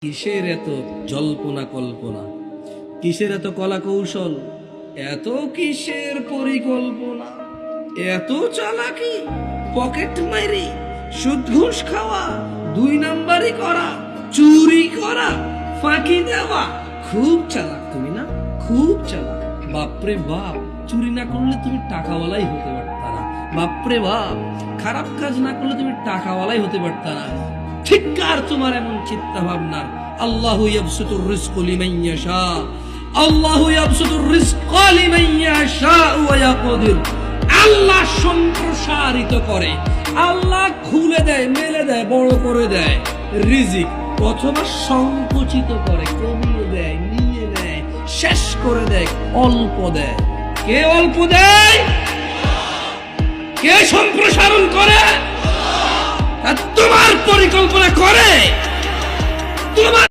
কিসের এত জল্পনা কল্পনা, কিসের এত কলা কৌশল, এত কিসের পরিকল্পনা, এত চালাকি, পকেট মারি, সুদ ঘুষ খাওয়া, 2 নাম্বারি করা, চুরি করা, ফাঁকি দেওয়া। খুব চালাক তুমি না, খুব চালাক। বাপরে বাপ, চুরি না করলে তুমি টাকাওয়ালাই হতে পারতা না। বাপরে বাপ, খারাপ কাজ না করলে তুমি টাকাওয়ালাই হতে পারতা না। ঠিককার তোমার এমন চিন্তা ভাবনা। আল্লাহু ইয়াবসুতুর রিজকা লিমান ইয়াশা, আল্লাহু ইয়াবসুতুর রিজকা লিমান ইয়াশা ওয়া ইয়াকদির। আল্লাহ সম্প্রসারিত করে, আল্লাহ খুলে দেয়, মেলে দেয়, বড় করে দেয় রিজিক, অথবা সংকুচিত করে, কমিয়ে দেয়, নিয়ে নেয়, শেষ করে দেয়, অল্প দেয়। কে অল্প দেয়? কে সম্প্রসারণ করে? তোমার পরিকল্পনা করে তোমার